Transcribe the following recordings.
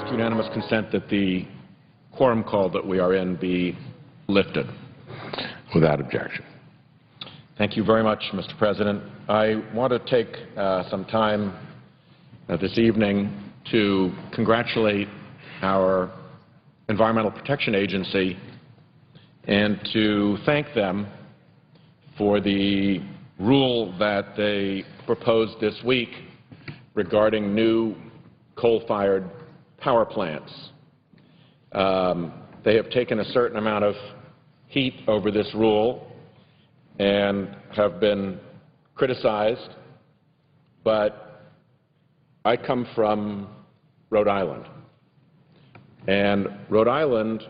ask unanimous consent that the quorum call that we are in be lifted. Without objection. Thank you very much, Mr. President. I want to take some time this evening to congratulate our Environmental Protection Agency and to thank them for the rule that they proposed this week regarding new coal-fired power plants. They have taken a certain amount of heat over this rule and have been criticized, but I come from Rhode Island, and Rhode Island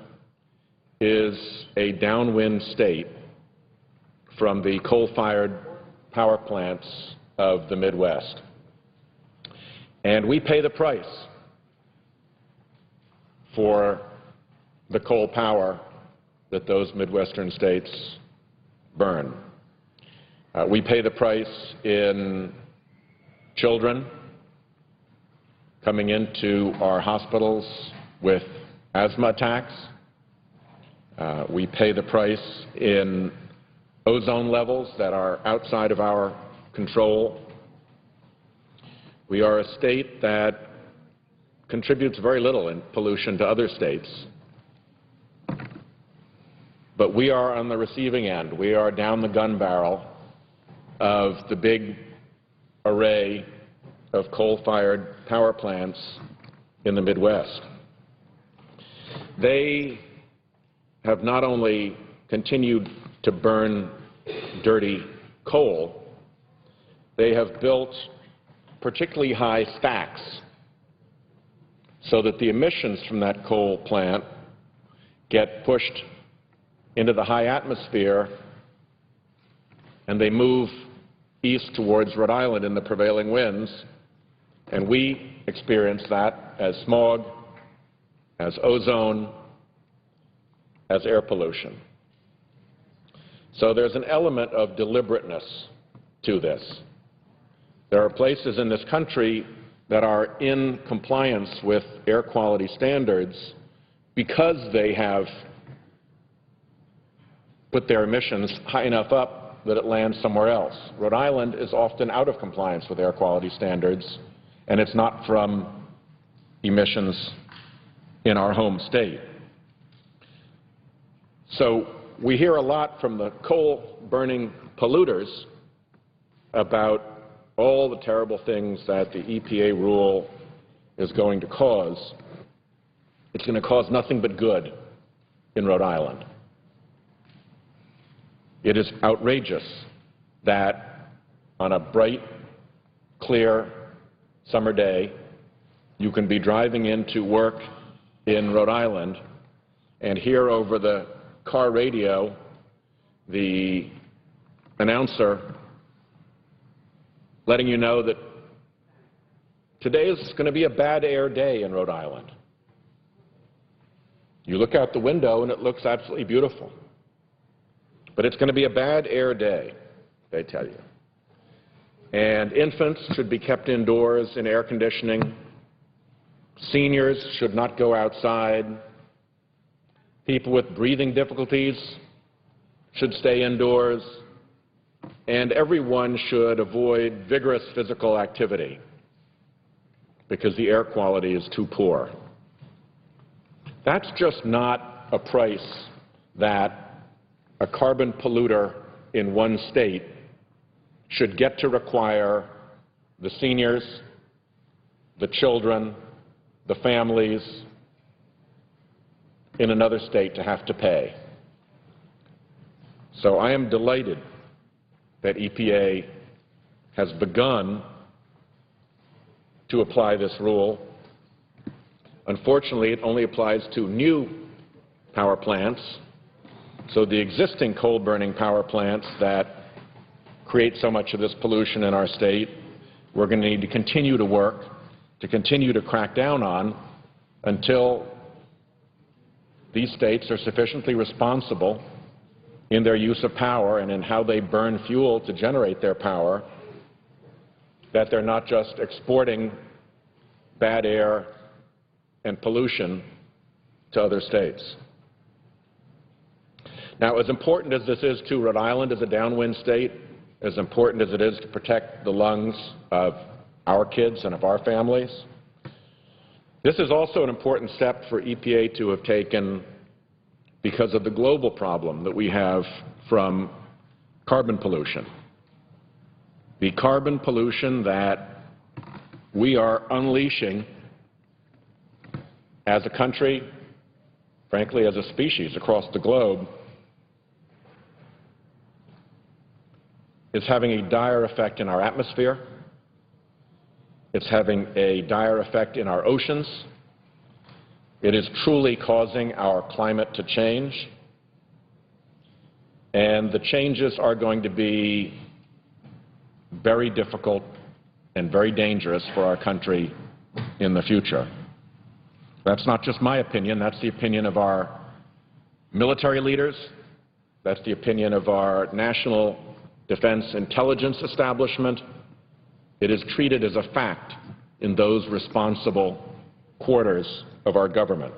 is a downwind state from the coal-fired power plants of the Midwest, and we pay the price for the coal power that those Midwestern states burn. We pay the price in children coming into our hospitals with asthma attacks. We pay the price in ozone levels that are outside of our control. We are a state that contributes very little in pollution to other states. But we are on the receiving end. We are down the gun barrel of the big array of coal-fired power plants in the Midwest. They have not only continued to burn dirty coal, they have built particularly high stacks so that the emissions from that coal plant get pushed into the high atmosphere and they move east towards Rhode Island in the prevailing winds, and we experience that as smog, as ozone, as air pollution. So there's an element of deliberateness to this. There are places in this country that are in compliance with air quality standards because they have put their emissions high enough up that it lands somewhere else. Rhode Island is often out of compliance with air quality standards, and it's not from emissions in our home state. So we hear a lot from the coal-burning polluters about all the terrible things that the EPA rule is going to cause. It's going to cause nothing but good in Rhode Island. It is outrageous that on a bright, clear summer day, you can be driving into work in Rhode Island and hear over the car radio the announcer letting you know that today is going to be a bad air day in Rhode Island. You look out the window and it looks absolutely beautiful. But it's going to be a bad air day, they tell you. And infants should be kept indoors in air conditioning. Seniors should not go outside. People with breathing difficulties should stay indoors. And everyone should avoid vigorous physical activity because the air quality is too poor. That's just not a price that a carbon polluter in one state should get to require the seniors, the children, the families in another state to have to pay. So I am delighted that EPA has begun to apply this rule. Unfortunately, it only applies to new power plants. So the existing coal-burning power plants that create so much of this pollution in our state, we're going to need to continue to work, to continue to crack down on until these states are sufficiently responsible in their use of power and in how they burn fuel to generate their power, that they're not just exporting bad air and pollution to other states. Now, as important as this is to Rhode Island as a downwind state, as important as it is to protect the lungs of our kids and of our families, this is also an important step for EPA to have taken because of the global problem that we have from carbon pollution. The carbon pollution that we are unleashing as a country, frankly, as a species across the globe, is having a dire effect in our atmosphere. It's having a dire effect in our oceans. It is truly causing our climate to change. And the changes are going to be very difficult and very dangerous for our country in the future. That's not just my opinion. That's the opinion of our military leaders. That's the opinion of our national defense intelligence establishment. It is treated as a fact in those responsible quarters of our government.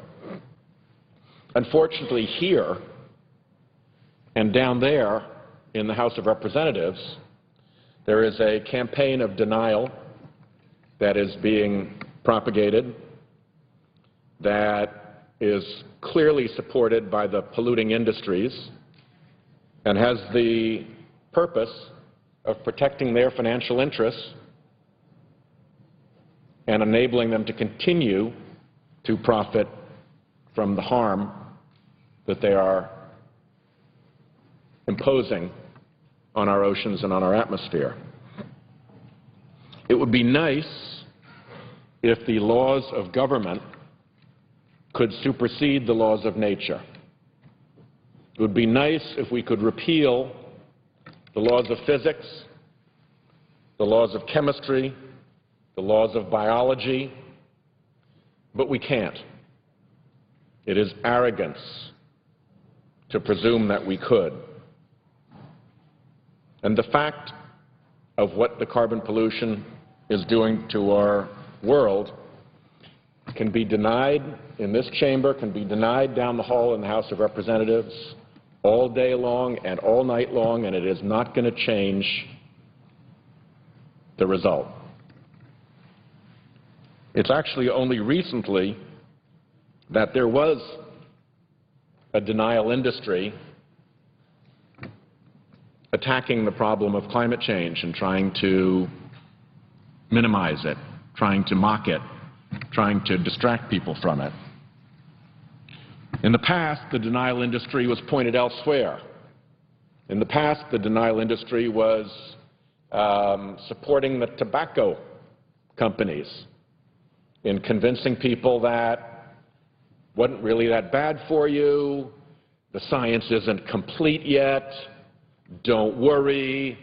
Unfortunately, here and down there in the House of Representatives, there is a campaign of denial that is being propagated that is clearly supported by the polluting industries and has the purpose of protecting their financial interests and enabling them to continue to profit from the harm that they are imposing on our oceans and on our atmosphere. It would be nice if the laws of government could supersede the laws of nature. It would be nice if we could repeal the laws of physics, the laws of chemistry, the laws of biology, but we can't. It is arrogance to presume that we could. And the fact of what the carbon pollution is doing to our world can be denied in this chamber, can be denied down the hall in the House of Representatives all day long and all night long, and it is not going to change the result. It's actually only recently that there was a denial industry attacking the problem of climate change and trying to minimize it, trying to mock it, trying to distract people from it. In the past, the denial industry was pointed elsewhere. In the past, the denial industry was supporting the tobacco companies in convincing people that it wasn't really that bad for you, the science isn't complete yet, don't worry,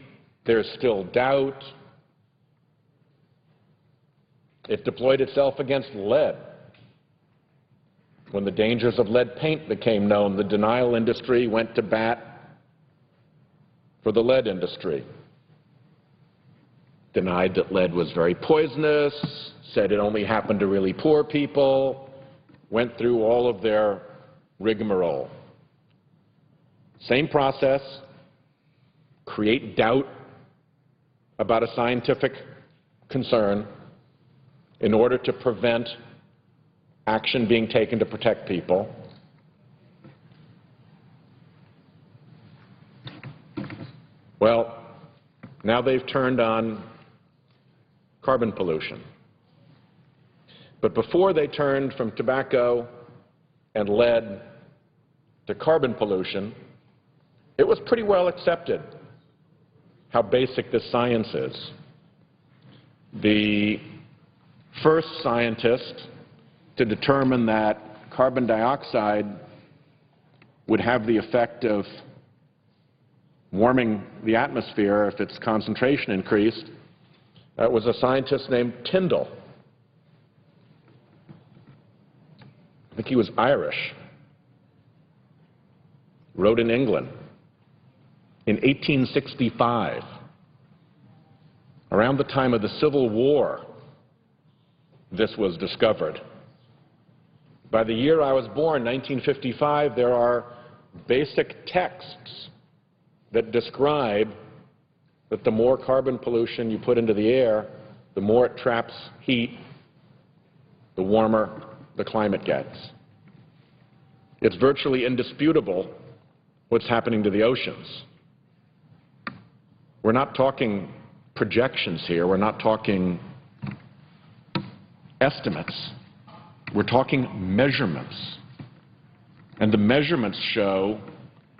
there's still doubt. It deployed itself against lead. When the dangers of lead paint became known, the denial industry went to bat for the lead industry. Denied that lead was very poisonous, said it only happened to really poor people, went through all of their rigmarole. Same process, create doubt about a scientific concern in order to prevent action being taken to protect people. Well, now they've turned on carbon pollution. But before they turned from tobacco and lead to carbon pollution, it was pretty well accepted how basic this science is. The first scientist to determine that carbon dioxide would have the effect of warming the atmosphere if its concentration increased was a scientist named Tyndall. I think he was Irish. Wrote in England in 1865, around the time of the Civil War. This was discovered. By the year I was born, 1955, there are basic texts that describe that the more carbon pollution you put into the air, the more it traps heat, the warmer the climate gets. It's virtually indisputable what's happening to the oceans. We're not talking projections here. We're not talking estimates. We're talking measurements. And the measurements show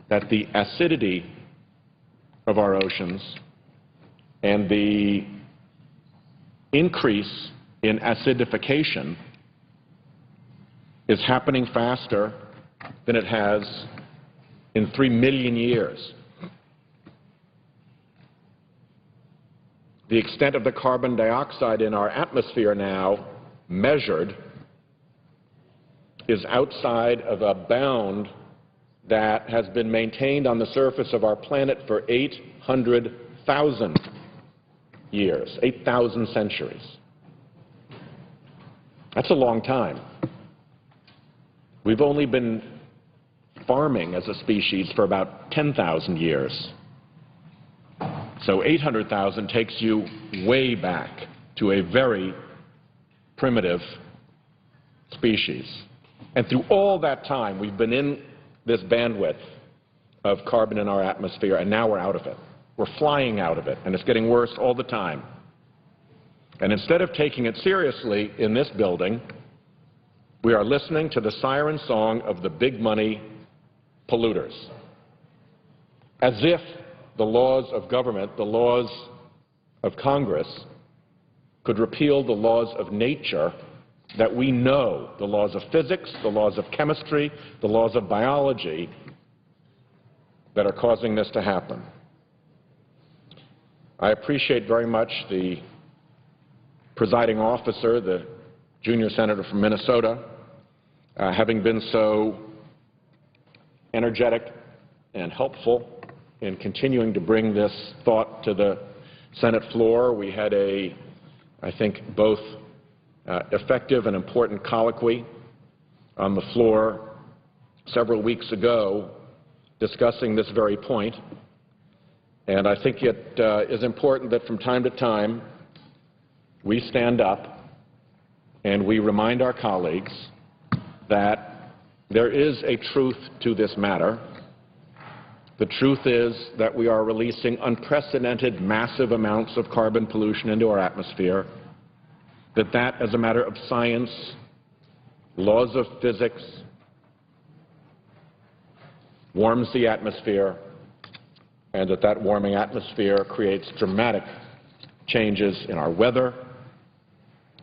that the acidity of our oceans and the increase in acidification is happening faster than it has in 3 million years. The extent of the carbon dioxide in our atmosphere now, measured, is outside of a bound that has been maintained on the surface of our planet for 800,000 years, 8,000 centuries. That's a long time. We've only been farming as a species for about 10,000 years. So 800,000 takes you way back to a very primitive species. And through all that time, we've been in this bandwidth of carbon in our atmosphere, and now we're out of it. We're flying out of it, and it's getting worse all the time. And instead of taking it seriously in this building, we are listening to the siren song of the big money polluters, as if the laws of government, the laws of Congress, could repeal the laws of nature that we know, the laws of physics, the laws of chemistry, the laws of biology that are causing this to happen. I appreciate very much the presiding officer, the junior senator from Minnesota, having been so energetic and helpful in continuing to bring this thought to the Senate floor. We had I think, both effective and important colloquy on the floor several weeks ago discussing this very point. And I think it is important that from time to time we stand up and we remind our colleagues that there is a truth to this matter. The truth is that we are releasing unprecedented, massive amounts of carbon pollution into our atmosphere, that as a matter of science, laws of physics, warms the atmosphere, and that warming atmosphere creates dramatic changes in our weather,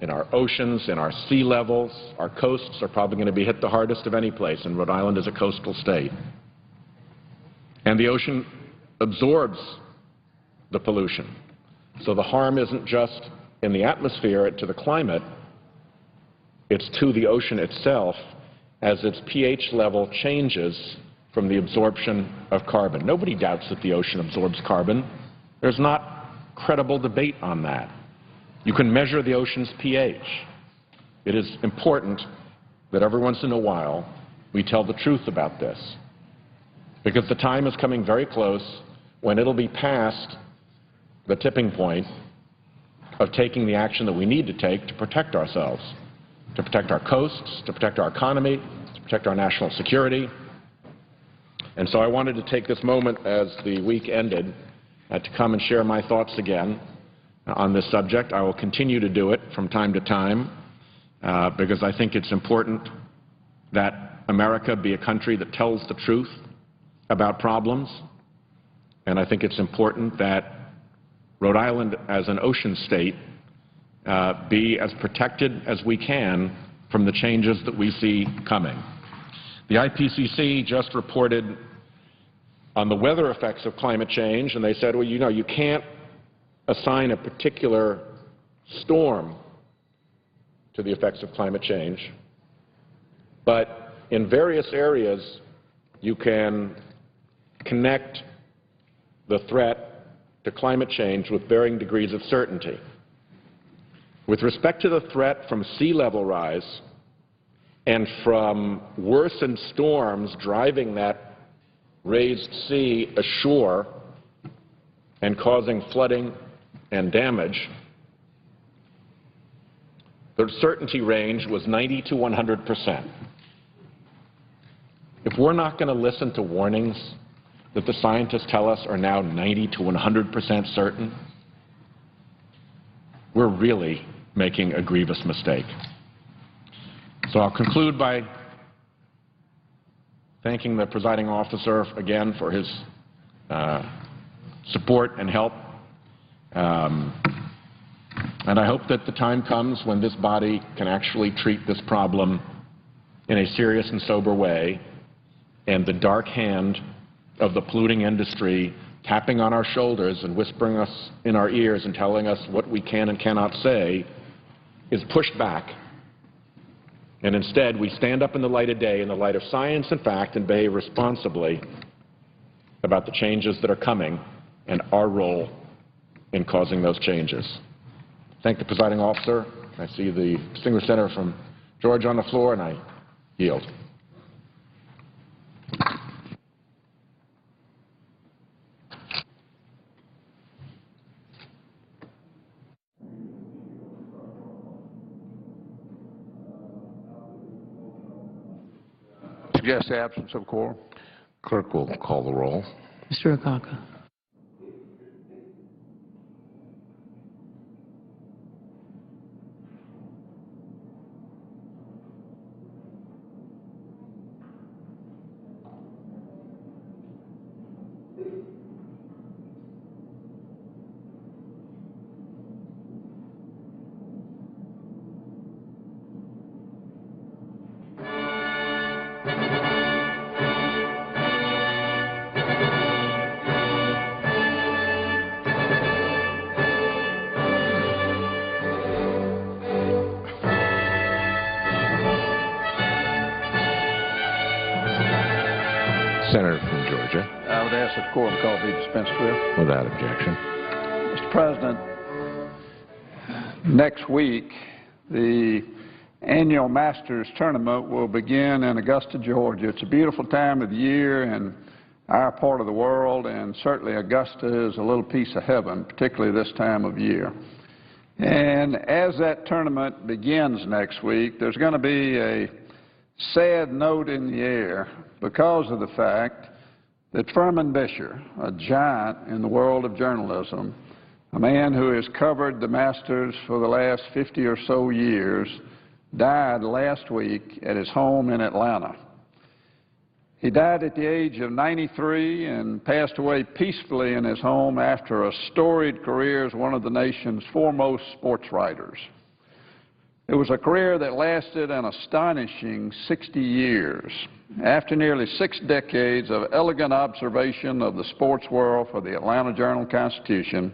in our oceans, in our sea levels. Our coasts are probably going to be hit the hardest of any place, and Rhode Island is a coastal state. And the ocean absorbs the pollution. So the harm isn't just in the atmosphere to the climate, it's to the ocean itself as its pH level changes from the absorption of carbon. Nobody doubts that the ocean absorbs carbon. There's not credible debate on that. You can measure the ocean's pH. It is important that every once in a while we tell the truth about this, because the time is coming very close when it'll be past the tipping point of taking the action that we need to take to protect ourselves, to protect our coasts, to protect our economy, to protect our national security. And so I wanted to take this moment as the week ended to come and share my thoughts again on this subject. I will continue to do it from time to time because I think it's important that America be a country that tells the truth about problems, and I think it's important that Rhode Island, as an ocean state, be as protected as we can from the changes that we see coming. The IPCC just reported on the weather effects of climate change, and they said, well, you know, you can't assign a particular storm to the effects of climate change, but in various areas you can connect the threat to climate change with varying degrees of certainty. With respect to the threat from sea level rise, and from worsened storms driving that raised sea ashore and causing flooding and damage, the certainty range was 90 to 100%. If we're not going to listen to warnings that the scientists tell us are now 90 to 100% certain, we're really making a grievous mistake. So I'll conclude by thanking the presiding officer again for his support and help. And I hope that the time comes when this body can actually treat this problem in a serious and sober way, and the dark hand of the polluting industry tapping on our shoulders and whispering us in our ears and telling us what we can and cannot say is pushed back. And instead, we stand up in the light of day, in the light of science and fact, and behave responsibly about the changes that are coming and our role in causing those changes. Thank the presiding officer. I see the distinguished senator from Georgia on the floor, and I yield. Suggest absence of quorum. Clerk will call the roll. Mr. Akaka. Senator from Georgia. I would ask that the quorum call be dispensed with. Without objection. Mr. President, next week, the annual Masters tournament will begin in Augusta, Georgia. It's a beautiful time of the year in our part of the world, and certainly Augusta is a little piece of heaven, particularly this time of year. And as that tournament begins next week, there's going to be a sad note in the air because of the fact that Furman Bisher, a giant in the world of journalism, a man who has covered the Masters for the last 50 or so years, died last week at his home in Atlanta. He died at the age of 93 and passed away peacefully in his home after a storied career as one of the nation's foremost sports writers. It was a career that lasted an astonishing 60 years. After nearly 6 decades of elegant observation of the sports world for the Atlanta Journal-Constitution,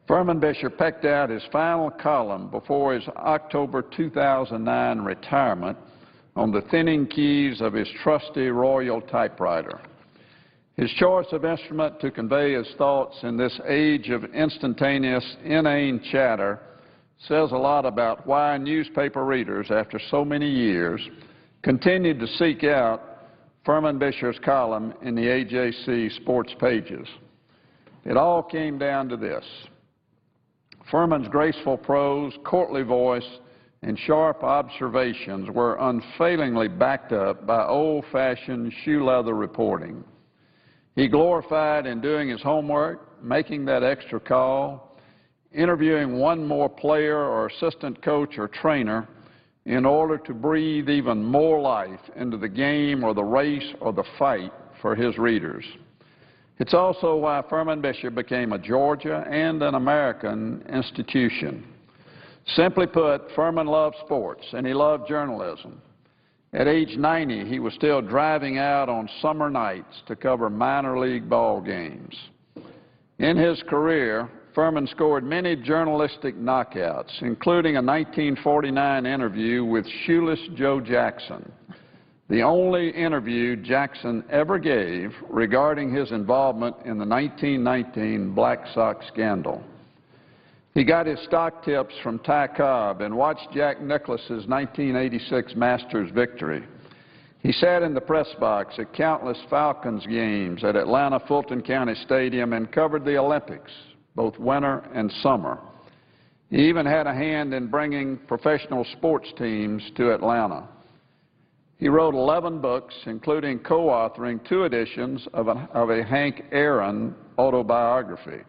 Furman Bisher pecked out his final column before his October 2009 retirement on the thinning keys of his trusty Royal typewriter. His choice of instrument to convey his thoughts in this age of instantaneous, inane chatter says a lot about why newspaper readers, after so many years, continued to seek out Furman Bisher's column in the AJC sports pages. It all came down to this. Furman's graceful prose, courtly voice, and sharp observations were unfailingly backed up by old-fashioned shoe-leather reporting. He glorified in doing his homework, making that extra call, interviewing one more player or assistant coach or trainer in order to breathe even more life into the game or the race or the fight for his readers. It's also why Furman Bisher became a Georgia and an American institution. Simply put, Furman loved sports and he loved journalism. At age 90, he was still driving out on summer nights to cover minor league ball games. In his career, Furman scored many journalistic knockouts, including a 1949 interview with Shoeless Joe Jackson, the only interview Jackson ever gave regarding his involvement in the 1919 Black Sox scandal. He got his stock tips from Ty Cobb and watched Jack Nicklaus's 1986 Masters victory. He sat in the press box at countless Falcons games at Atlanta Fulton County Stadium and covered the Olympics, both winter and summer. He even had a hand in bringing professional sports teams to Atlanta. He wrote 11 books, including co-authoring 2 editions of a Hank Aaron autobiography.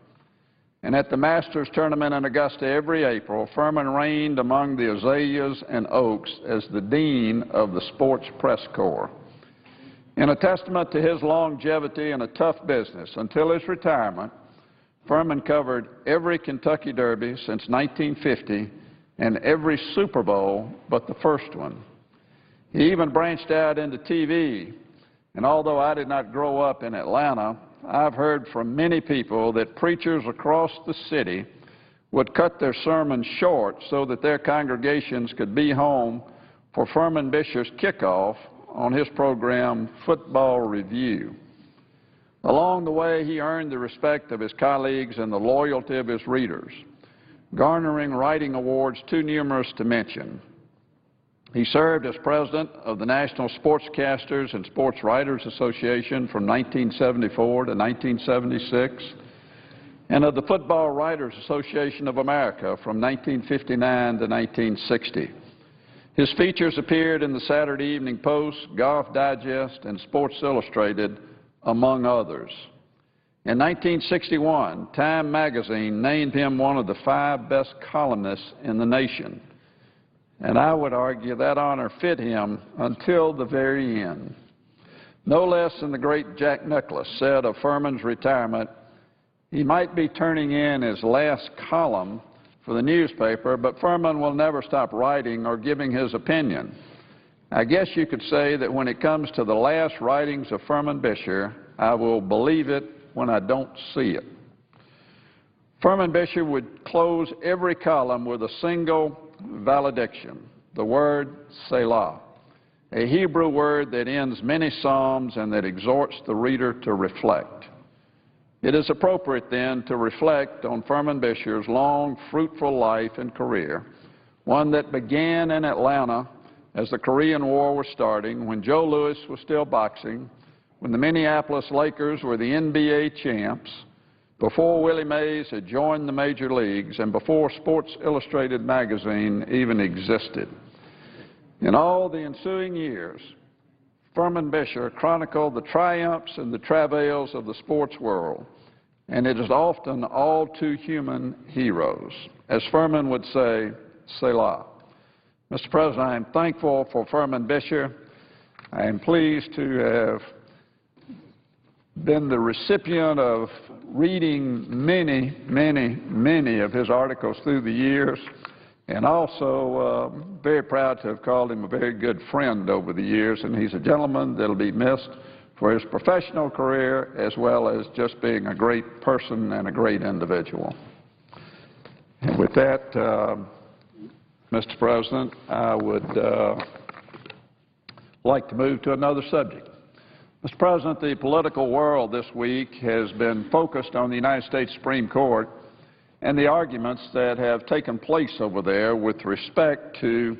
And at the Masters tournament in Augusta every April, Furman reigned among the azaleas and oaks as the dean of the sports press corps. In a testament to his longevity in a tough business, until his retirement, Furman covered every Kentucky Derby since 1950 and every Super Bowl but the first one. He even branched out into TV, and although I did not grow up in Atlanta, I've heard from many people that preachers across the city would cut their sermons short so that their congregations could be home for Furman Bisher's kickoff on his program, Football Review. Along the way, he earned the respect of his colleagues and the loyalty of his readers, garnering writing awards too numerous to mention. He served as president of the National Sportscasters and Sports Writers Association from 1974 to 1976 and of the Football Writers Association of America from 1959 to 1960. His features appeared in the Saturday Evening Post, Golf Digest, and Sports Illustrated, among others. In 1961, Time magazine named him one of the 5 best columnists in the nation. And I would argue that honor fit him until the very end. No less than the great Jack Nicklaus said of Furman's retirement, he might be turning in his last column for the newspaper, but Furman will never stop writing or giving his opinion. I guess you could say that when it comes to the last writings of Furman Bisher, I will believe it when I don't see it. Furman Bisher would close every column with a single valediction, the word Selah, a Hebrew word that ends many psalms and that exhorts the reader to reflect. It is appropriate, then, to reflect on Furman Bisher's long, fruitful life and career, one that began in Atlanta as the Korean War was starting, when Joe Louis was still boxing, when the Minneapolis Lakers were the NBA champs, before Willie Mays had joined the major leagues, and before Sports Illustrated magazine even existed. In all the ensuing years, Furman Bisher chronicled the triumphs and the travails of the sports world, and it is often all too human heroes. As Furman would say, Selah. Mr. President, I am thankful for Furman Bisher. I am pleased to have been the recipient of reading many of his articles through the years, and also very proud to have called him a very good friend over the years, and he's a gentleman that will be missed for his professional career as well as just being a great person and a great individual. And with that, Mr. President, I would like to move to another subject. Mr. President, the political world this week has been focused on the United States Supreme Court and the arguments that have taken place over there with respect to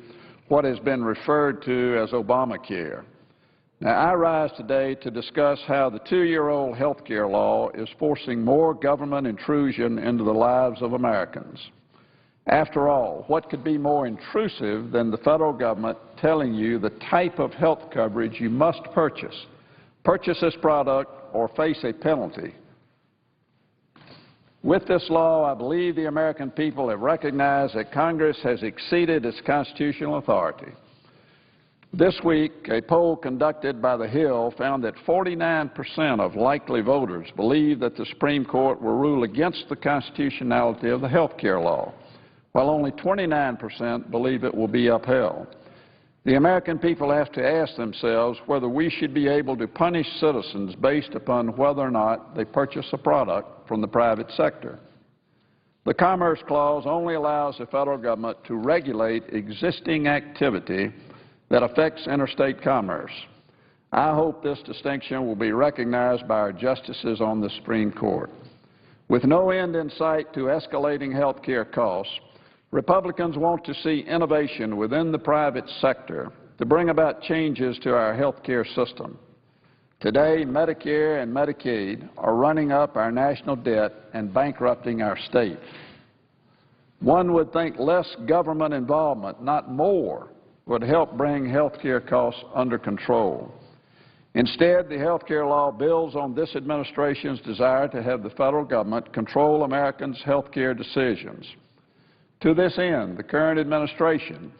what has been referred to as Obamacare. Now, I rise today to discuss how the 2-year-old health care law is forcing more government intrusion into the lives of Americans. After all, what could be more intrusive than the federal government telling you the type of health coverage you must purchase? Purchase this product or face a penalty. With this law, I believe the American people have recognized that Congress has exceeded its constitutional authority. This week, a poll conducted by The Hill found that 49% of likely voters believe that the Supreme Court will rule against the constitutionality of the health care law, while only 29% believe it will be upheld. The American people have to ask themselves whether we should be able to punish citizens based upon whether or not they purchase a product from the private sector. The Commerce Clause only allows the federal government to regulate existing activity that affects interstate commerce. I hope this distinction will be recognized by our justices on the Supreme Court. With no end in sight to escalating health care costs, Republicans want to see innovation within the private sector to bring about changes to our health care system. Today, Medicare and Medicaid are running up our national debt and bankrupting our state. One would think less government involvement, not more, would help bring health care costs under control. Instead, the health care law builds on this administration's desire to have the federal government control Americans' health care decisions. To this end, the current administration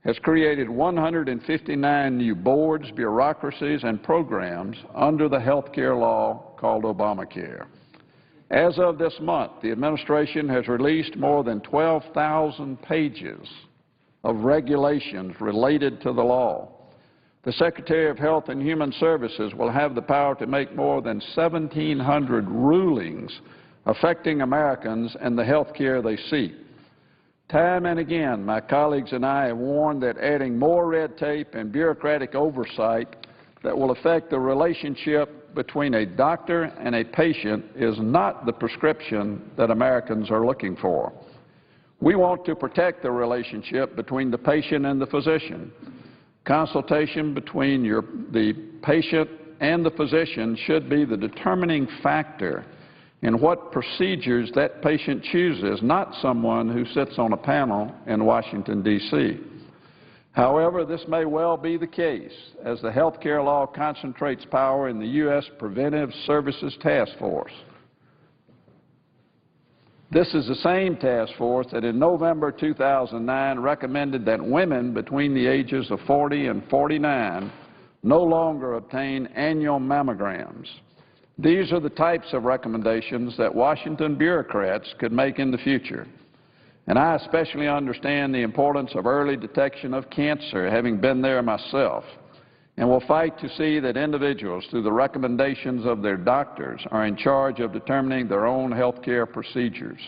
has created 159 new boards, bureaucracies, and programs under the health care law called Obamacare. As of this month, the administration has released more than 12,000 pages of regulations related to the law. The Secretary of Health and Human Services will have the power to make more than 1,700 rulings affecting Americans and the health care they seek. Time and again, my colleagues and I have warned that adding more red tape and bureaucratic oversight that will affect the relationship between a doctor and a patient is not the prescription that Americans are looking for. We want to protect the relationship between the patient and the physician. Consultation between the patient and the physician should be the determining factor in what procedures that patient chooses, not someone who sits on a panel in Washington, D.C. However, this may well be the case as the health care law concentrates power in the U.S. Preventive Services Task Force. This is the same task force that in November 2009 recommended that women between the ages of 40 and 49 no longer obtain annual mammograms. These are the types of recommendations that Washington bureaucrats could make in the future. And I especially understand the importance of early detection of cancer, having been there myself, and will fight to see that individuals, through the recommendations of their doctors, are in charge of determining their own health care procedures.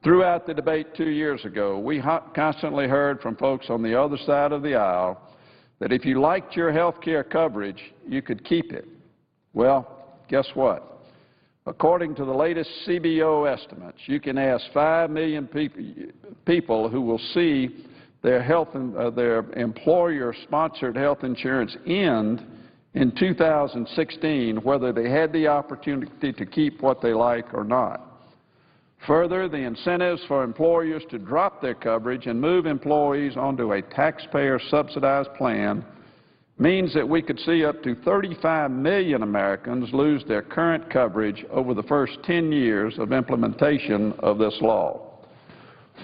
Throughout the debate 2 years ago, we constantly heard from folks on the other side of the aisle that if you liked your health care coverage, you could keep it. Well, guess what? According to the latest CBO estimates, you can ask 5 million people who will see their employer-sponsored health insurance end in 2016 whether they had the opportunity to keep what they like or not. Further, the incentives for employers to drop their coverage and move employees onto a taxpayer-subsidized plan means that we could see up to 35 million Americans lose their current coverage over the first 10 years of implementation of this law.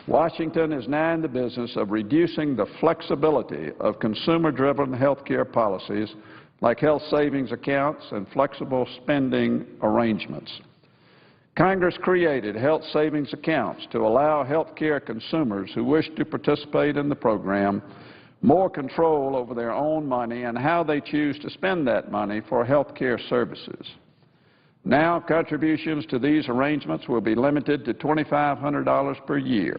Washington is now in the business of reducing the flexibility of consumer-driven health care policies like health savings accounts and flexible spending arrangements. Congress created health savings accounts to allow health care consumers who wish to participate in the program more control over their own money and how they choose to spend that money for health care services. Now, contributions to these arrangements will be limited to $2,500 per year,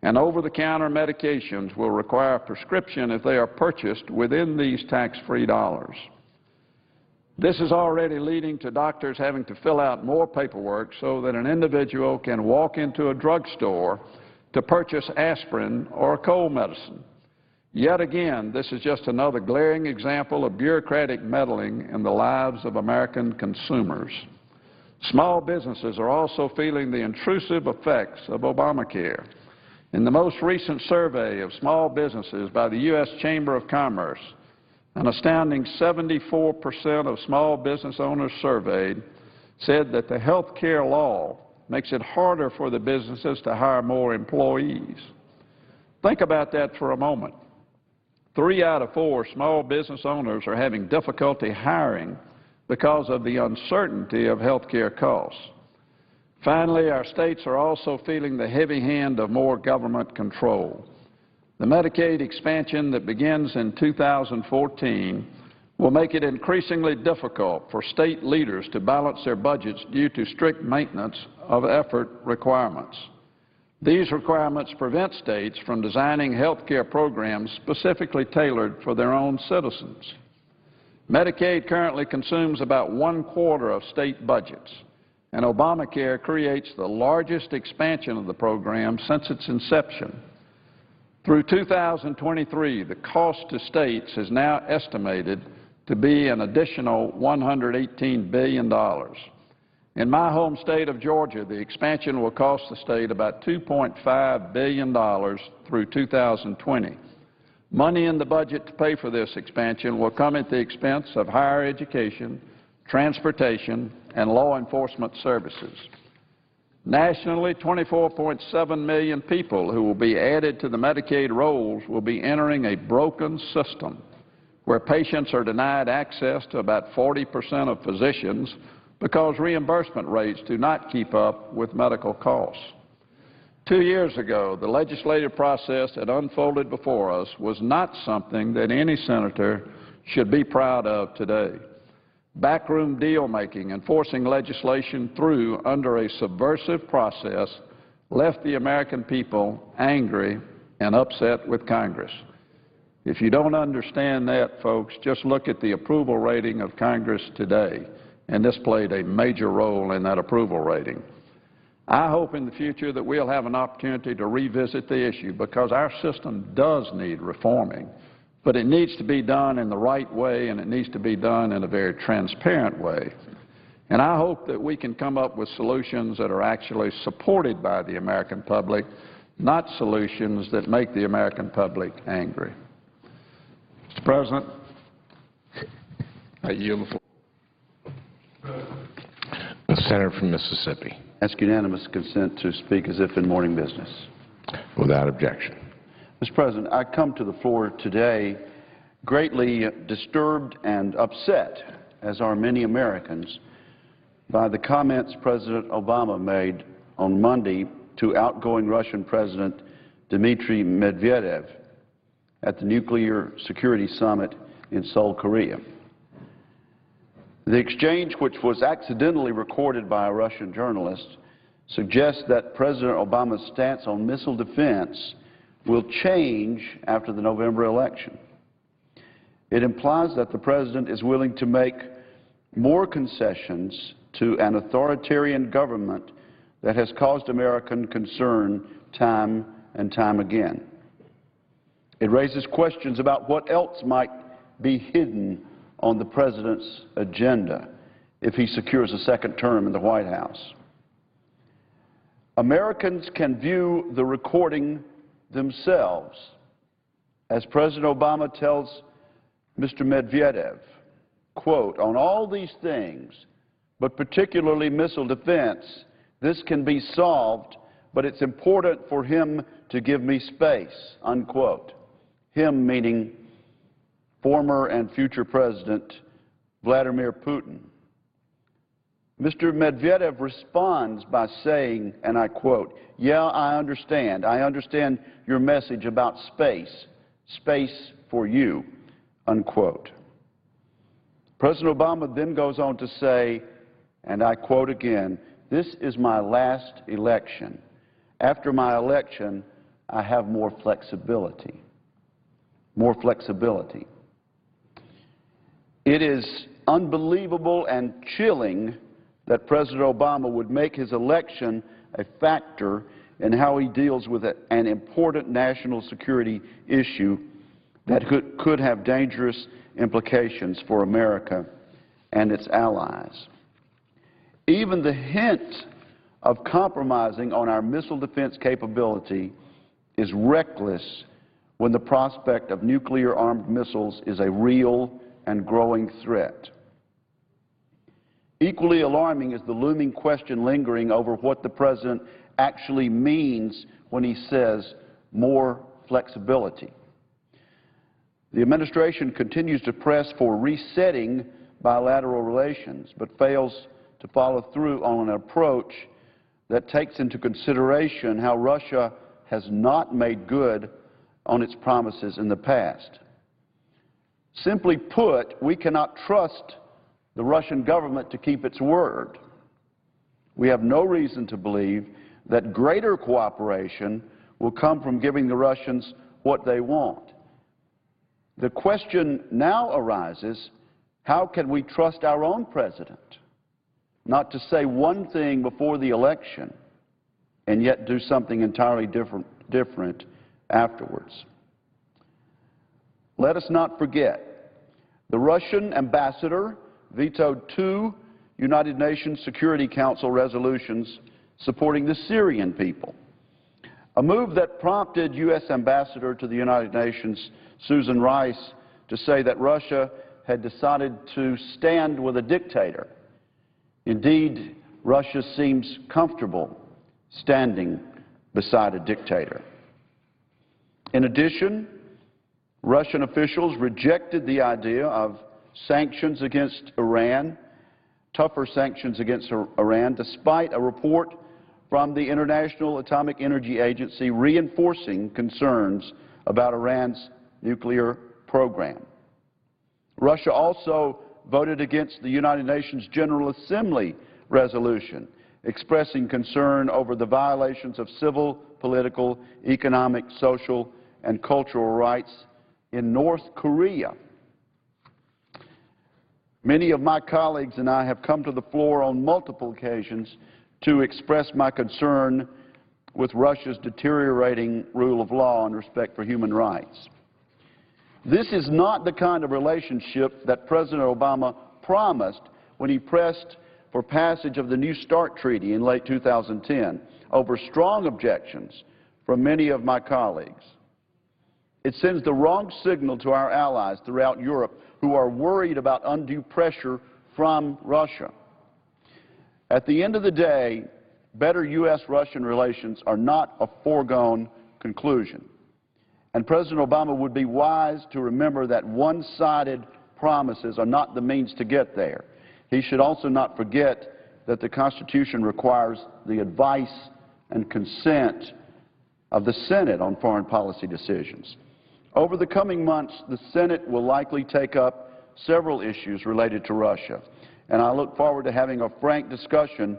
and over-the-counter medications will require a prescription if they are purchased within these tax-free dollars. This is already leading to doctors having to fill out more paperwork so that an individual can walk into a drugstore to purchase aspirin or a cold medicine. Yet again, this is just another glaring example of bureaucratic meddling in the lives of American consumers. Small businesses are also feeling the intrusive effects of Obamacare. In the most recent survey of small businesses by the U.S. Chamber of Commerce, an astounding 74% of small business owners surveyed said that the health care law makes it harder for the businesses to hire more employees. Think about that for a moment. 3 out of 4 small business owners are having difficulty hiring because of the uncertainty of health care costs. Finally, our states are also feeling the heavy hand of more government control. The Medicaid expansion that begins in 2014 will make it increasingly difficult for state leaders to balance their budgets due to strict maintenance of effort requirements. These requirements prevent states from designing health care programs specifically tailored for their own citizens. Medicaid currently consumes about 1/4 of state budgets, and Obamacare creates the largest expansion of the program since its inception. Through 2023, the cost to states is now estimated to be an additional $118 billion. In my home state of Georgia, the expansion will cost the state about $2.5 billion through 2020. Money in the budget to pay for this expansion will come at the expense of higher education, transportation, and law enforcement services. Nationally, 24.7 million people who will be added to the Medicaid rolls will be entering a broken system where patients are denied access to about 40% of physicians because reimbursement rates do not keep up with medical costs. 2 years ago, the legislative process that unfolded before us was not something that any senator should be proud of today. Backroom deal-making and forcing legislation through under a subversive process left the American people angry and upset with Congress. If you don't understand that, folks, just look at the approval rating of Congress today, and this played a major role in that approval rating. I hope in the future that we'll have an opportunity to revisit the issue because our system does need reforming, but it needs to be done in the right way and it needs to be done in a very transparent way. And I hope that we can come up with solutions that are actually supported by the American public, not solutions that make the American public angry. Mr. President. I yield the floor. The senator from Mississippi. Ask unanimous consent to speak as if in morning business. Without objection. Mr. President, I come to the floor today greatly disturbed and upset, as are many Americans, by the comments President Obama made on Monday to outgoing Russian President Dmitry Medvedev at the Nuclear Security Summit in Seoul, Korea. The exchange, which was accidentally recorded by a Russian journalist, suggests that President Obama's stance on missile defense will change after the November election. It implies that the President is willing to make more concessions to an authoritarian government that has caused American concern time and time again. It raises questions about what else might be hidden on the President's agenda if he secures a second term in the White House. Americans can view the recording themselves as President Obama tells Mr. Medvedev, quote, "On all these things, but particularly missile defense, this can be solved, but it's important for him to give me space," unquote. Him meaning former and future President Vladimir Putin. Mr. Medvedev responds by saying, and I quote, "Yeah, I understand. I understand your message about space. Space for you," unquote. President Obama then goes on to say, and I quote again, "This is my last election. After my election, I have more flexibility." More flexibility. It is unbelievable and chilling that President Obama would make his election a factor in how he deals with an important national security issue that could have dangerous implications for America and its allies. Even the hint of compromising on our missile defense capability is reckless when the prospect of nuclear-armed missiles is a real and growing threat. Equally alarming is the looming question lingering over what the President actually means when he says more flexibility. The administration continues to press for resetting bilateral relations, but fails to follow through on an approach that takes into consideration how Russia has not made good on its promises in the past. Simply put, we cannot trust the Russian government to keep its word. We have no reason to believe that greater cooperation will come from giving the Russians what they want. The question now arises, how can we trust our own president? not to say one thing before the election and yet do something entirely different afterwards. Let us not forget, the Russian ambassador vetoed 2 United Nations Security Council resolutions supporting the Syrian people, a move that prompted U.S. Ambassador to the United Nations Susan Rice to say that Russia had decided to stand with a dictator. Indeed, Russia seems comfortable standing beside a dictator. In addition, Russian officials rejected the idea of sanctions against Iran, tougher sanctions against Iran, despite a report from the International Atomic Energy Agency reinforcing concerns about Iran's nuclear program. Russia also voted against the United Nations General Assembly resolution expressing concern over the violations of civil, political, economic, social, and cultural rights in North Korea. Many of my colleagues and I have come to the floor on multiple occasions to express my concern with Russia's deteriorating rule of law and respect for human rights. This is not the kind of relationship that President Obama promised when he pressed for passage of the New START Treaty in late 2010 over strong objections from many of my colleagues. It sends the wrong signal to our allies throughout Europe who are worried about undue pressure from Russia. At the end of the day, better U.S.-Russian relations are not a foregone conclusion. And President Obama would be wise to remember that one-sided promises are not the means to get there. He should also not forget that the Constitution requires the advice and consent of the Senate on foreign policy decisions. Over the coming months, the Senate will likely take up several issues related to Russia, and I look forward to having a frank discussion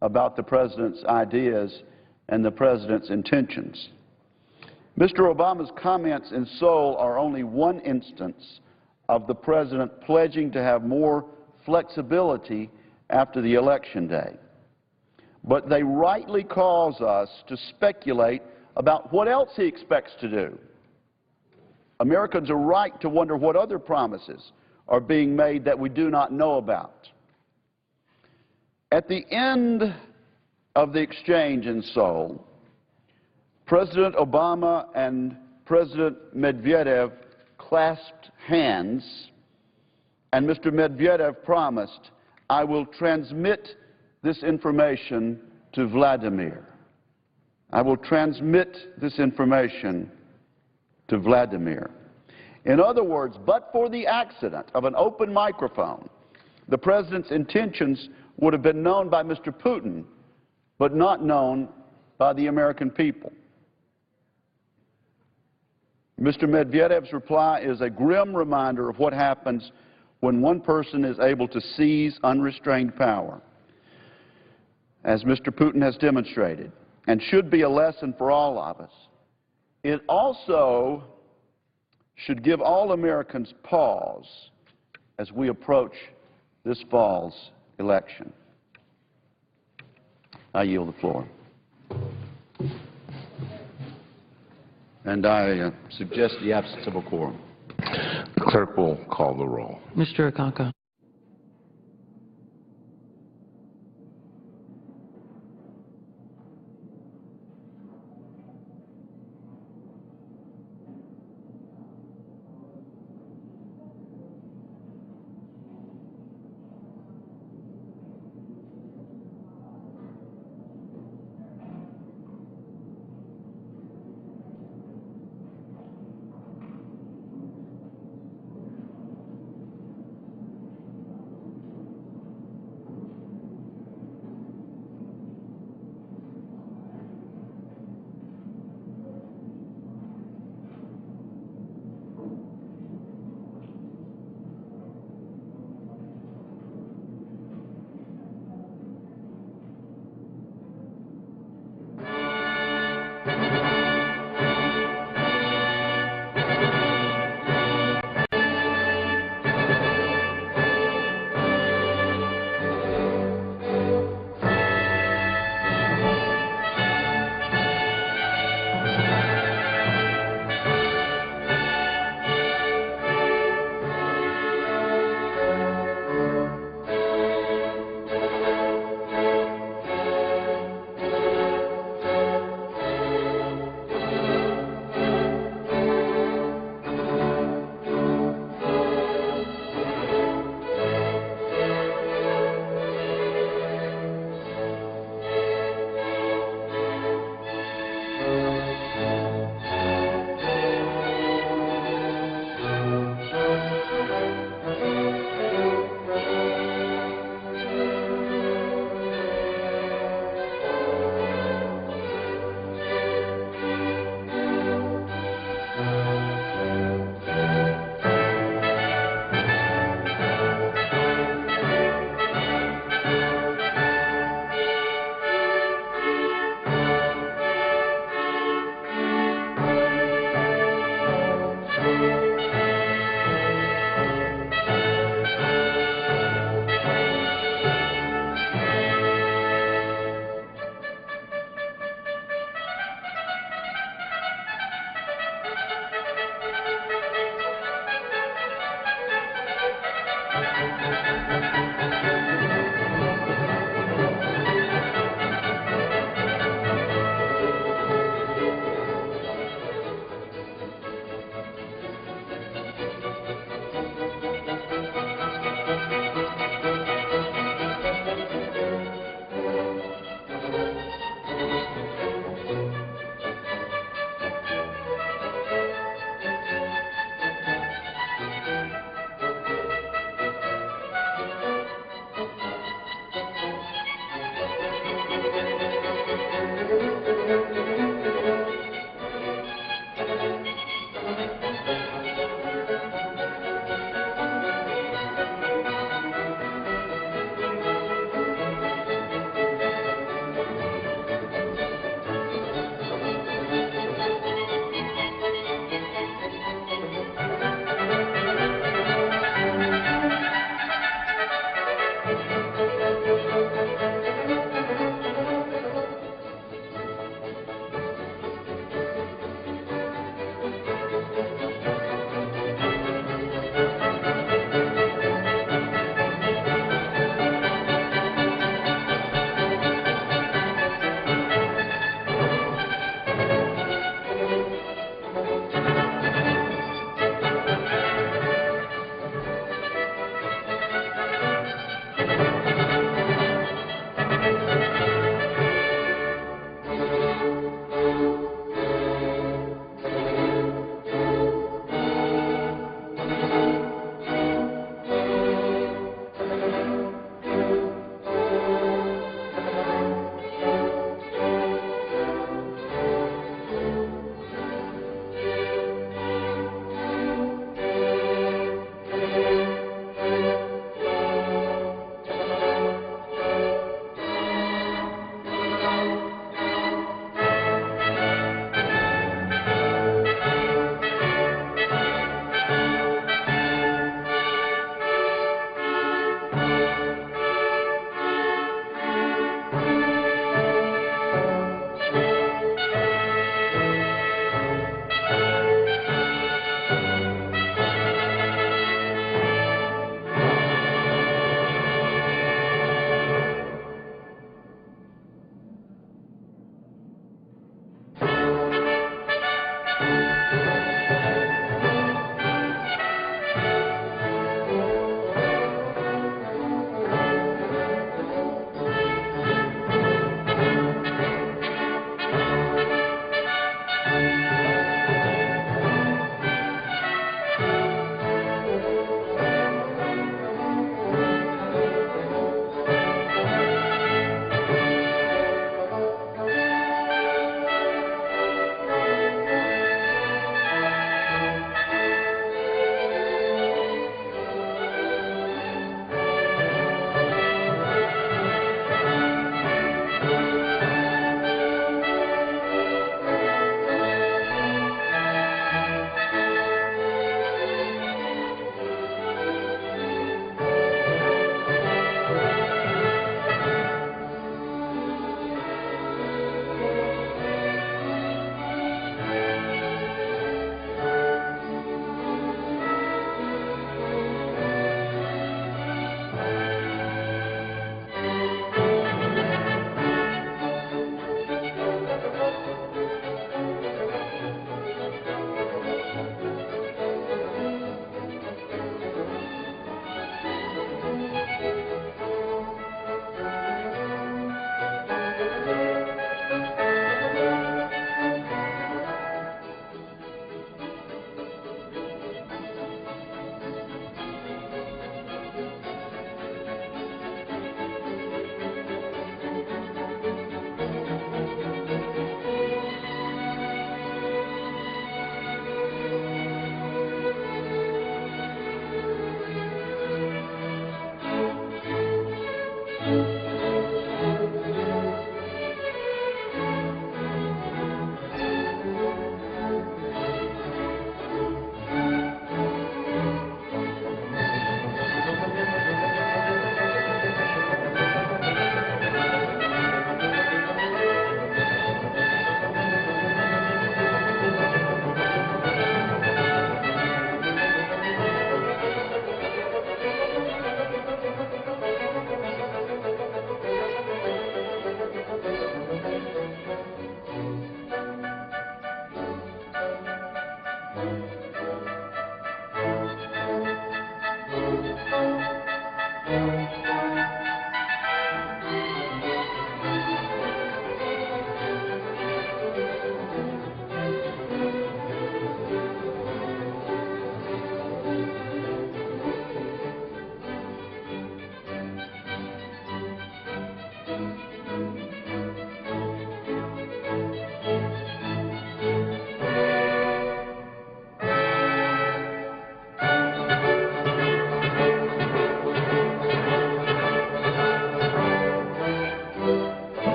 about the President's ideas and the President's intentions. Mr. Obama's comments in Seoul are only one instance of the President pledging to have more flexibility after the election day. But they rightly cause us to speculate about what else he expects to do. Americans are right to wonder what other promises are being made that we do not know about. At the end of the exchange in Seoul, President Obama and President Medvedev clasped hands, and Mr. Medvedev promised, "I will transmit this information to Vladimir. I will transmit this information to Vladimir." In other words, but for the accident of an open microphone, the President's intentions would have been known by Mr. Putin, but not known by the American people. Mr. Medvedev's reply is a grim reminder of what happens when one person is able to seize unrestrained power, as Mr. Putin has demonstrated, and should be a lesson for all of us. It also should give all Americans pause as we approach this fall's election. I yield the floor. And I suggest the absence of a quorum. The clerk will call the roll. Mr. Akaka.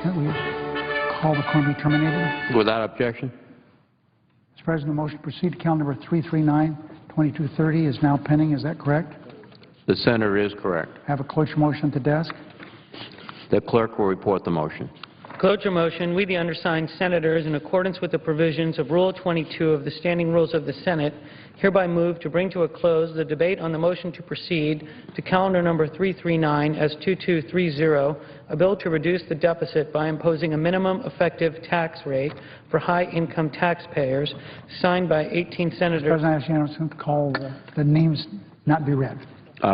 Can we call the quorum be terminated? Without objection. Mr. President, the motion to proceed to count number 339-2230 is now pending. Is that correct? The senator is correct. I have a cloture motion at the desk. The clerk will report the motion. Cloture motion, we the undersigned senators, in accordance with the provisions of Rule 22 of the Standing Rules of the Senate, hereby move to bring to a close the debate on the motion to proceed to calendar number 339 as 2230, a bill to reduce the deficit by imposing a minimum effective tax rate for high-income taxpayers, signed by 18 senators. Mr. President, I ask unanimous consent to call the names not be read.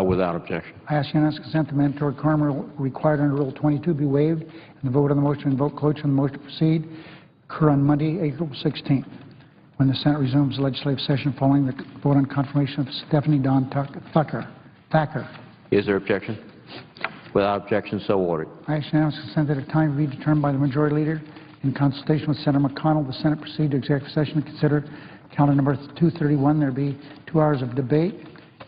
Without objection. I ask unanimous consent the mandatory quorum rule required under Rule 22 be waived and the vote on the motion to invoke cloture on the motion to proceed occur on Monday, April 16th, when the Senate resumes legislative session following the vote on confirmation of Stephanie Dawn Thacker. Is there objection? Without objection, so ordered. I ask unanimous consent that a time be determined by the Majority Leader in consultation with Senator McConnell, the Senate proceed to executive session to consider calendar number 231. There be 2 hours of debate,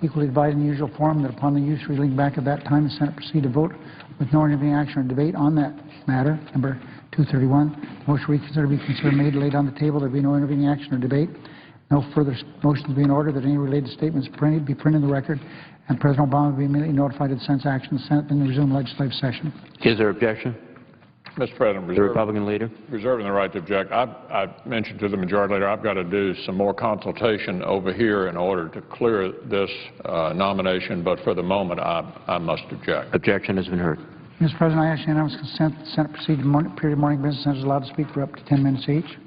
equally divided in the usual form, that upon the use reading back at that time, the Senate proceed to vote with no intervening action or debate on that matter. Number 231, motion reconsider be considered made laid on the table. There be no intervening action or debate. No further motions be in order that any related statements be printed in the record, and President Obama be immediately notified of the Senate's action. The Senate then resume legislative session. Is there objection? Mr. President, The Republican leader. reserving the right to object. I mentioned to the Majority Leader I've got to do some more consultation over here in order to clear this nomination, but for the moment I must object. Objection has been heard. Mr. President, I ask unanimous consent that the Senate proceed to period of morning business. Senators allowed to speak for up to 10 minutes each.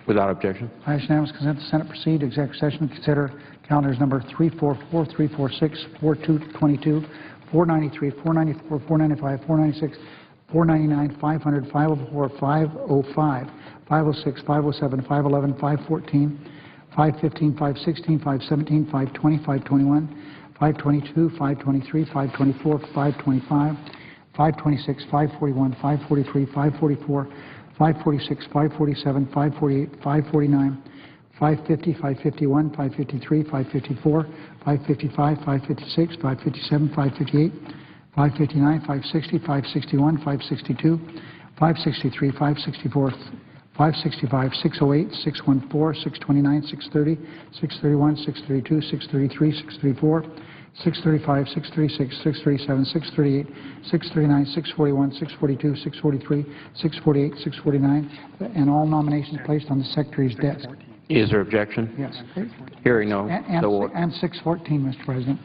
Without objection. I ask unanimous consent the Senate proceed to executive session to consider calendars number 344, 346, 4222, 493, 494, 495, 496, 499, 500, 504, 505, 506, 507, 511, 514, 515, 516, 517, 520, 521, 522, 523, 524, 525, 526, 541, 543, 544, 546, 547, 548, 549, 550, 551, 553, 554, 555, 556, 557, 558, 559, 560, 561, 562, 563, 564, 565, 608, 614, 629, 630, 631, 632, 633, 634, 635, 636, 637, 638, 639, 641, 642, 643, 648, 649, and all nominations placed on the Secretary's desk. Is there objection? Yes. Hearing no, so ordered. And 614, Mr. President.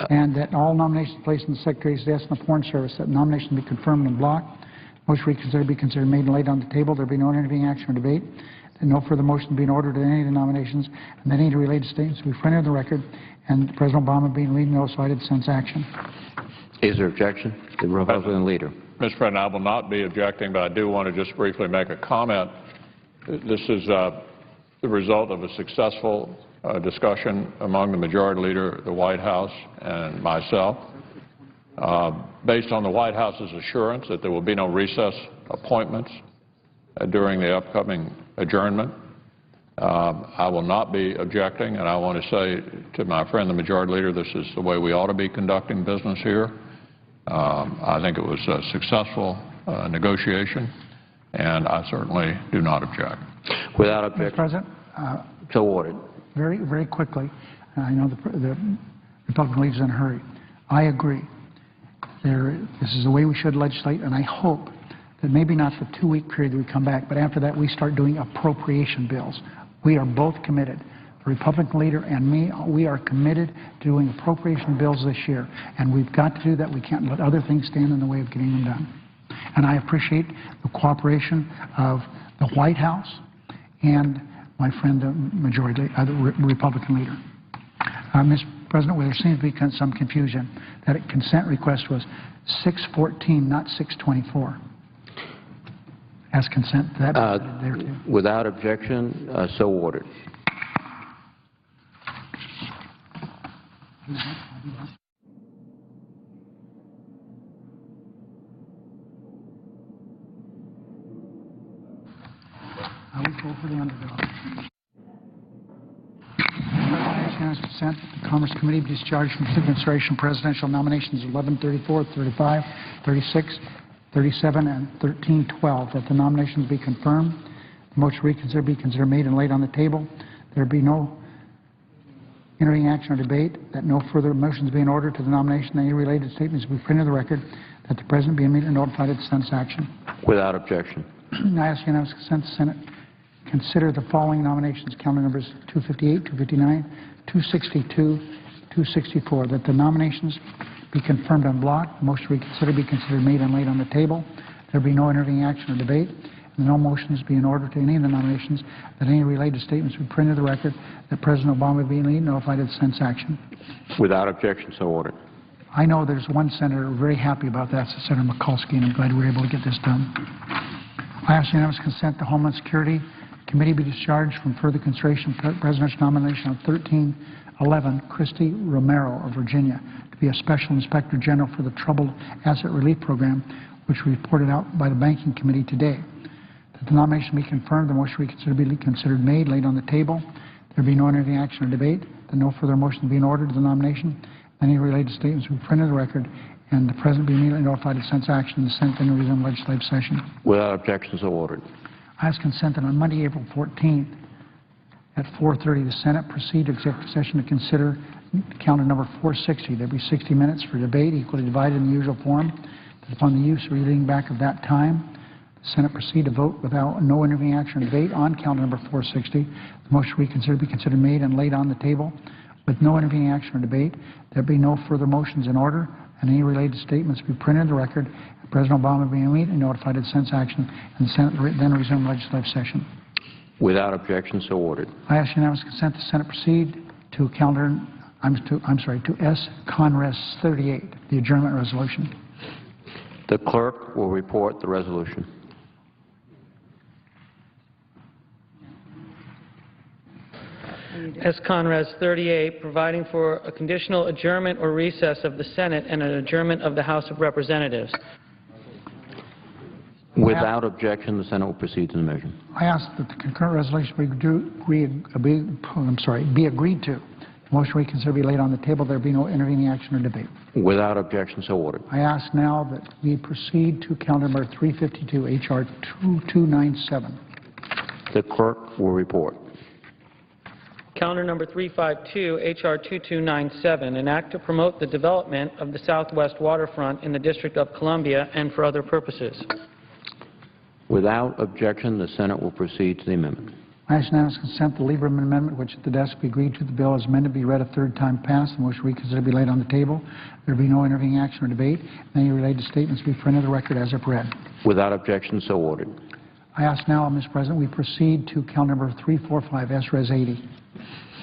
And that all nominations placed in the Secretary's desk in the Foreign Service, that nomination be confirmed in block. Motion reconsidered be considered made and laid on the table. There be no intervening action or debate. That no further motion be in order to any of the nominations, and that any related statements be printed in the record, and President Obama being read and notified of the Senate's action. Is there objection? The Republican leader. Mr. President, I will not be objecting, but I do want to just briefly make a comment. This is the result of a successful discussion among the Majority Leader, the White House, and myself, based on the White House's assurance that there will be no recess appointments during the upcoming adjournment. I will not be objecting, and I want to say to my friend the Majority Leader, this is the way we ought to be conducting business here. I think it was a successful negotiation, and I certainly do not object. Without Mr. objection. President, So ordered. very, very quickly, I know the Republican leader's in a hurry. I agree. This is the way we should legislate, and I hope that maybe not the 2-week period that we come back, but after that we start doing appropriation bills. We are both committed. The Republican leader and me, we are committed to doing appropriation bills this year, and we've got to do that. We can't let other things stand in the way of getting them done. And I appreciate the cooperation of the White House and my friend, the Republican leader. Mr. President, where there seems to be some confusion, that consent request was 614, not 624. As consent, that there too. Without objection, so ordered. I will go for the underdog. Unanimous consent that the Commerce Committee be discharged from consideration presidential nominations 1134, 35, 36, 37, and 1312. That the nominations be confirmed. The motion to reconsider be considered made and laid on the table. There be no intervening action or debate. That no further motions be in order to the nomination. Any related statements be printed in the record. That the President be immediately notified of the Senate's action. Without objection. I ask unanimous consent the Senate consider the following nominations, calendar numbers 258, 259, 262, 264, that the nominations be confirmed en bloc. The motion to reconsider be considered made and laid on the table. There be no intervening action or debate, and no motions be in order to any of the nominations, that any related statements be printed in the record, that President Obama be notified of the Senate's action. Without objection, so ordered. I know there's one senator very happy about that, it's Senator Mikulski, and I'm glad we were able to get this done. I ask unanimous consent the Homeland Security Committee be discharged from further consideration of President's nomination of 1311 Christy Romero of Virginia to be a Special Inspector General for the Troubled Asset Relief Program, which was reported out by the Banking Committee today. That the nomination be confirmed, the motion be considered made, laid on the table. There be no intervening action or debate. That no further motion be in order to the nomination. Any related statements be printed in the record, and the President be immediately notified of Senate's action. The Senate then resume legislative session. Without objection, so ordered. I ask consent that on Monday, April 14th, at 4:30, the Senate proceed to executive session to consider calendar number 460. There will be 60 minutes for debate, equally divided in the usual form. That upon the use or reading back of that time, the Senate proceed to vote without no intervening action or debate on calendar number 460. The motion reconsider be considered made and laid on the table with no intervening action or debate. There be no further motions in order, and any related statements be printed in the record. President Obama be immediately notified of the Senate's action, and the Senate then resume legislative session. Without objection, so ordered. I ask unanimous consent the Senate proceed to calendar, to S. Conres 38, the adjournment resolution. The clerk will report the resolution. S. Conres 38, providing for a conditional adjournment or recess of the Senate and an adjournment of the House of Representatives. Without objection, the Senate will proceed to the measure. I ask that the concurrent resolution be agreed to. The motion reconsider be laid on the table. There be no intervening action or debate. Without objection, so ordered. I ask now that we proceed to calendar number 352, H.R. 2297. The clerk will report. Calendar number 352, H.R. 2297, an act to promote the development of the Southwest waterfront in the District of Columbia and for other purposes. Without objection, the Senate will proceed to the amendment. I ask unanimous consent the Lieberman amendment, which at the desk be agreed to. The bill as amended be read a third time passed. The motion reconsider be laid on the table. There be no intervening action or debate. And any related statements be printed in the record as if read. Without objection, so ordered. I ask now, Mr. President, we proceed to calendar number 345, S.Res. 80.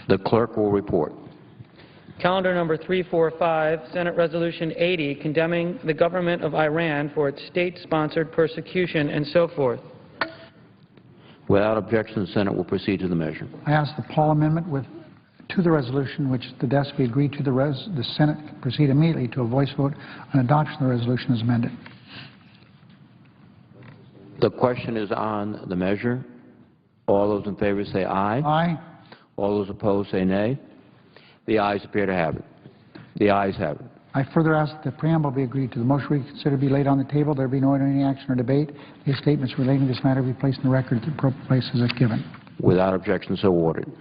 The clerk will report. Calendar number 345, Senate Resolution 80, condemning the government of Iran for its state-sponsored persecution and so forth. Without objection, the Senate will proceed to the measure. I ask the Paul amendment to the resolution, which the desk be agreed to. The Senate proceed immediately to a voice vote on adoption of the resolution as amended. The question is on the measure. All those in favor say aye. Aye. All those opposed say nay. The ayes appear to have it. The ayes have it. I further ask that the preamble be agreed to. The motion reconsider be laid on the table. There be no any action or debate. These statements relating to this matter be placed in the record at the appropriate places if given. Without objection, so ordered.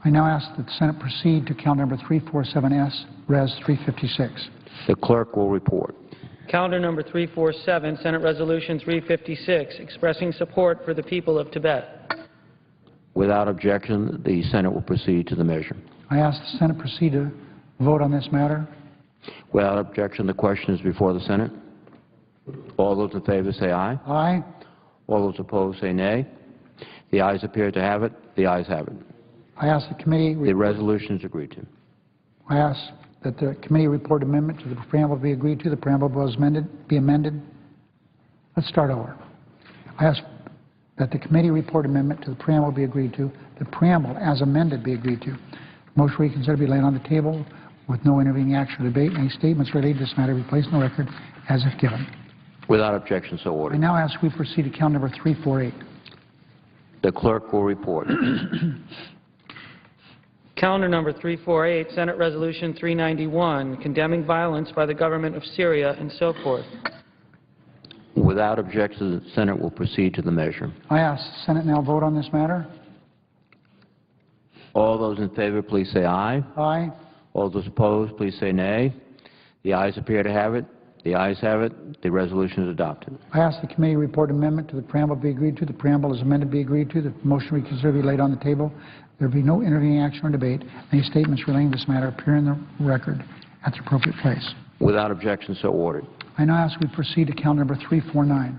I now ask that the Senate proceed to calendar number 347S, Res. 356. The clerk will report. Calendar number 347, Senate Resolution 356, expressing support for the people of Tibet. Without objection, the Senate will proceed to the measure. I ask the Senate proceed to vote on this matter. Without objection, the question is before the Senate. All those in favor say aye. Aye. All those opposed say nay. The ayes appear to have it. The ayes have it. I ask the committee. The resolution is agreed to. I ask that the committee report amendment to the preamble be agreed to. The preamble was be amended. Let's start over. I ask that the committee report amendment to the preamble be agreed to. The preamble as amended be agreed to. Motion reconsider be laid on the table with no intervening action or debate. Any statements related to this matter be placed in the record as if given. Without objection, so I ordered. now ask we proceed to count number 348. The clerk will report. Calendar number 348, Senate Resolution 391, condemning violence by the government of Syria and so forth. Without objection, the Senate will proceed to the measure. I ask the Senate now vote on this matter. All those in favor, please say aye. Aye. All those opposed, please say nay. The ayes appear to have it. The ayes have it. The resolution is adopted. I ask the committee report amendment to the preamble be agreed to. The preamble as amended be agreed to. The motion reconsider be laid on the table. There be no intervening action or debate. Any statements relating to this matter appear in the record at the appropriate place. Without objection, so ordered. I now ask we proceed to count number 349.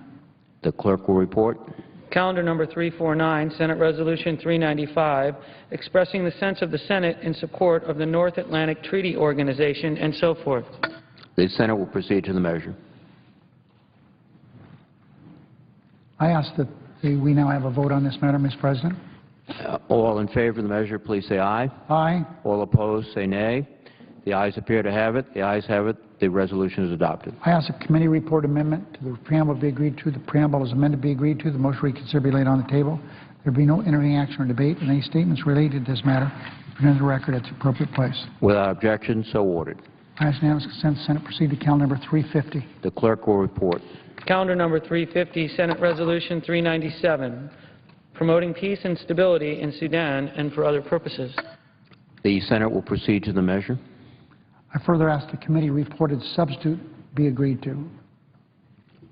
The clerk will report. Calendar number 349, Senate Resolution 395, expressing the sense of the Senate in support of the North Atlantic Treaty Organization and so forth. The Senate will proceed to the measure. I ask that we now have a vote on this matter, Mr. President. All in favor of the measure, please say aye. Aye. All opposed, say nay. The ayes appear to have it. The ayes have it. The resolution is adopted. I ask the committee report amendment to the preamble be agreed to. The preamble as amended be agreed to. The motion reconsider be laid on the table. There be no intervening action or debate, and any statements related to this matter be in the record at the appropriate place. Without objection, so ordered. I ask unanimous consent the Senate proceed to calendar number 350. The clerk will report. Calendar number 350, Senate Resolution 397, promoting peace and stability in Sudan and for other purposes. The Senate will proceed to the measure. I further ask the committee reported substitute be agreed to.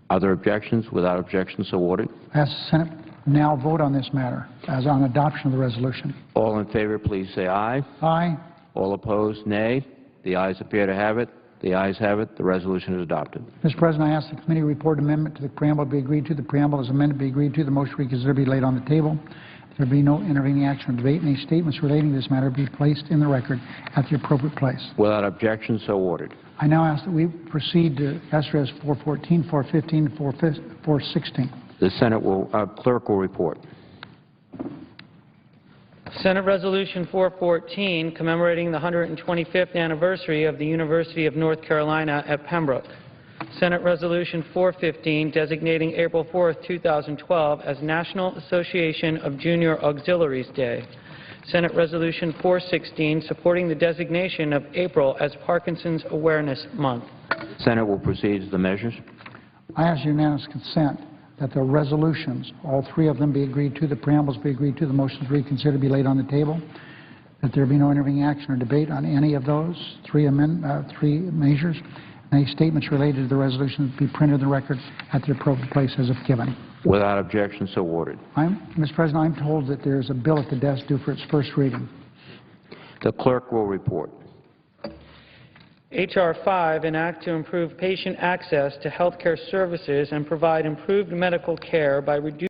Other objections? Without objection, so ordered. I ask the Senate now vote on this matter as on adoption of the resolution. All in favor, please say aye. Aye. All opposed, nay. The ayes appear to have it. The ayes have it. The resolution is adopted. Mr. President, I ask the committee report amendment to the preamble be agreed to. The preamble as amended be agreed to. The motion reconsider be laid on the table. There be no intervening action or debate. Any statements relating to this matter be placed in the record at the appropriate place. Without objection, so ordered. I now ask that we proceed to SRS 414, 415, and 416. The Senate will, clerk will report. Senate Resolution 414, commemorating the 125th anniversary of the University of North Carolina at Pembroke. Senate Resolution 415, designating April 4, 2012 as National Association of Junior Auxiliaries Day. Senate Resolution 416, supporting the designation of April as Parkinson's Awareness Month. The Senate will proceed to the measures. I ask unanimous consent that the resolutions, all three of them, be agreed to, the preambles be agreed to, the motions reconsidered be laid on the table, that there be no intervening action or debate on any of those three measures. Any statements related to the resolution be printed in the record at the appropriate place as if given. Without objection, so ordered. Mr. President, I'm told that there is a bill at the desk due for its first reading. The clerk will report. H.R. 5, an act to improve patient access to health care services and provide improved medical care by reducing